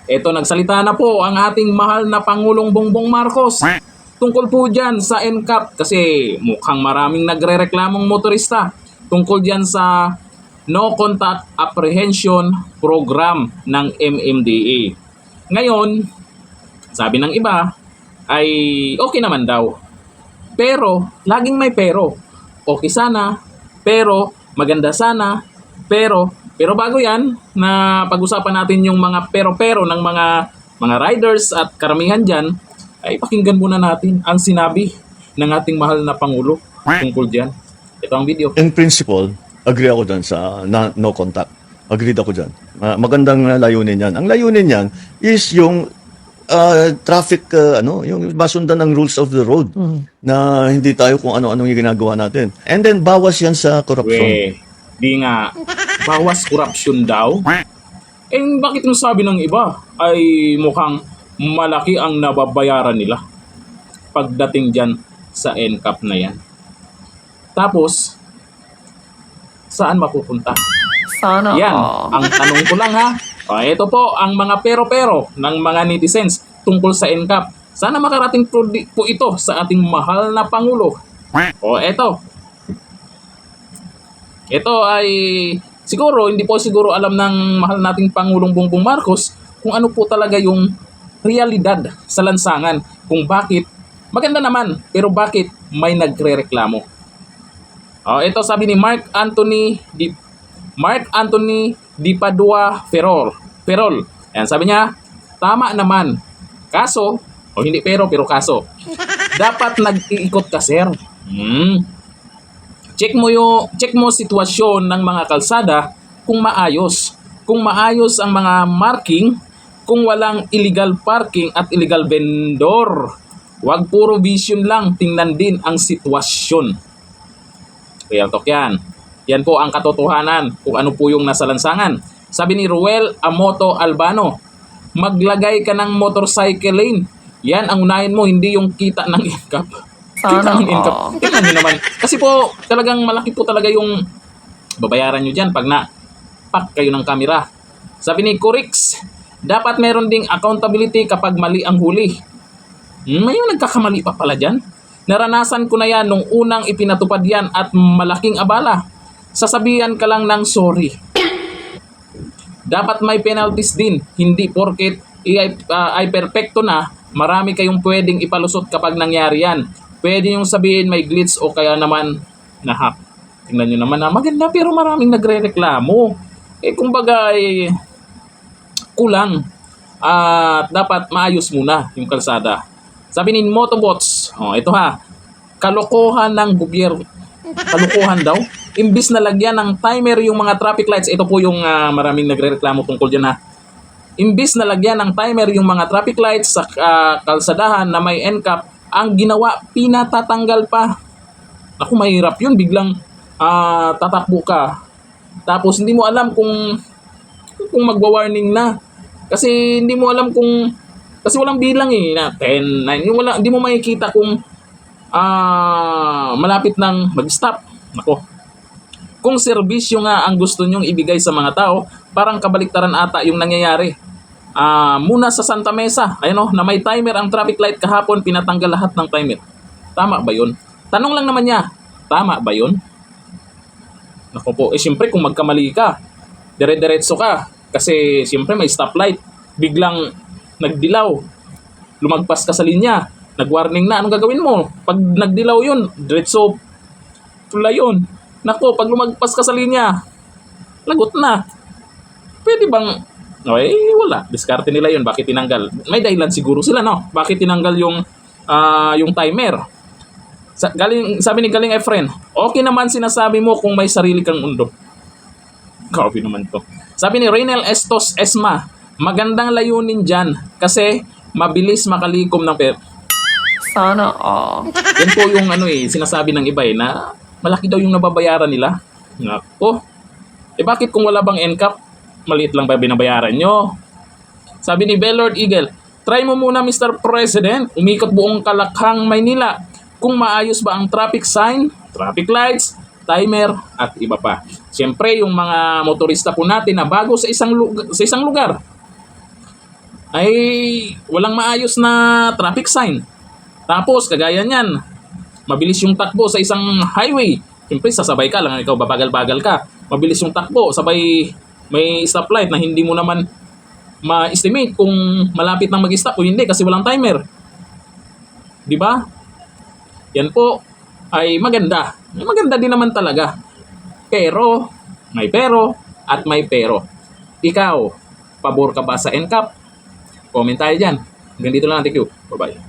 Eto, nagsalita na po ang ating mahal na Pangulong Bongbong Marcos tungkol po dyan sa NCAP kasi mukhang maraming nagre-reklamong motorista tungkol dyan sa No Contact Apprehension Program ng MMDA. Ngayon, sabi ng iba ay okay naman daw. Pero, laging may pero. Okay sana, pero maganda sana, pero bago yan, na pag-usapan natin yung mga pero-pero ng mga riders at karamihan dyan, ay pakinggan muna natin ang sinabi ng ating mahal na Pangulo tungkol dyan. Ito ang video. In principle, agree ako dyan sa no contact. Agreed ako dyan. Magandang layunin yan. Ang layunin yan is yung traffic, yung masundan ng rules of the road na hindi tayo kung ano-anong yung ginagawa natin. And then, bawas yan sa corruption. Di nga, bawas corruption daw. Eh, bakit yung sabi ng iba ay mukhang malaki ang nababayaran nila pagdating dyan sa NCAP na yan? Tapos, saan mapupunta? Sana Yan, all. ang tanong ko lang ha. Ito po ang mga pero-pero ng mga netizens tungkol sa NCAP. Sana makarating po ito sa ating mahal na Pangulo. Eto. Ito ay siguro, hindi po siguro alam ng mahal nating Pangulong Bongbong Marcos kung ano po talaga yung realidad sa lansangan. Kung bakit, maganda naman, pero bakit may nagre-reklamo. Ito sabi ni Mark Anthony Di Padua Ferrol. Ayan, sabi niya, tama naman. Kaso, hindi pero kaso. Dapat nag-iikot ka, sir. Check mo sitwasyon ng mga kalsada kung maayos. Kung maayos ang mga marking, kung walang illegal parking at illegal vendor. Huwag puro vision lang, tingnan din ang sitwasyon. Real talk yan. Yan po ang katotohanan kung ano po yung nasa lansangan. Sabi ni Ruel Amoto Albano, maglagay ka ng motorcycle lane. Yan ang unahin mo, hindi yung kita ng NCAP. Sana Kita ng NCAP. all. Tingnan nyo naman. Kasi po, talagang malaki po talaga yung babayaran nyo dyan pag na-pack kayo ng kamera. Sabi ni Corix, dapat meron ding accountability kapag mali ang huli. May nagkakamali pa pala dyan. Naranasan ko na yan nung unang ipinatupad yan at malaking abala. Sasabihan ka lang ng sorry. Dapat may penalties din. Hindi porket ay perfecto na, marami kayong pwedeng ipalusot kapag nangyari yan. Pwede yung sabihin may glitch o kaya naman na-hack. Tingnan nyo naman na maganda pero maraming nagre-reklamo. Kumbaga kulang. Dapat maayos muna yung kalsada. Sabi ni Motobots, ito ha, kalokohan ng gobyerno. Kalokohan daw. Imbis na lagyan ng timer yung mga traffic lights, ito po yung maraming nagre-reklamo tungkol dyan ha. Imbis na lagyan ng timer yung mga traffic lights sa kalsadahan na may NCAP, ang ginawa, pinatatanggal pa. Ako, mahirap yun. Biglang tatakbo ka. Tapos hindi mo alam kung magwa-warning na. Kasi hindi mo alam kasi walang bilang na 10, 9. Hindi mo makikita kung malapit nang mag-stop. Nako. Kung serbisyo nga ang gusto nyong ibigay sa mga tao, parang kabaliktaran ata yung nangyayari. Muna sa Santa Mesa, na may timer ang traffic light kahapon, pinatanggal lahat ng timer. Tama ba yun? Tanong lang naman niya, tama ba yun? Naku po, siyempre kung magkamali ka, dire-diretso ka, kasi siyempre may stoplight, biglang nagdilaw, lumagpas ka sa linya, nag-warning na, anong gagawin mo? Pag nagdilaw yun, diretso, tula yun. Naku, pag lumagpas ka sa linya, lagot na. Pwede bang wala. Diskarte nila yun. Bakit tinanggal? May dahilan siguro sila, no? Bakit tinanggal yung timer? Sabi ni Galing Efren, okay naman sinasabi mo kung may sarili kang mundo. Grabe naman to. Sabi ni Reynel Estos Esma, magandang layunin dyan kasi mabilis makalikom ng Sana all. Yan po yung sinasabi ng iba na malaki daw yung nababayaran nila. Nako. Bakit kung wala bang NCAP, maliit lang ba binabayaran nyo? Sabi ni Bellord Eagle, try mo muna Mr. President, umikot buong Kalakhang, Maynila. Kung maayos ba ang traffic sign, traffic lights, timer, at iba pa. Siyempre, yung mga motorista po natin na bago sa isang lugar, ay walang maayos na traffic sign. Tapos, kagaya niyan, mabilis yung takbo sa isang highway. Siyempre, sasabay ka lang, ikaw babagal-bagal ka. Mabilis yung takbo, sabay may stoplight na hindi mo naman ma-estimate kung malapit nang mag-stop o hindi kasi walang timer. Di ba? Yan po ay maganda. Maganda din naman talaga. Pero, may pero at may pero. Ikaw, pabor ka ba sa NCAP? Comment tayo dyan. Hanggang dito lang. Thank you. Bye-bye.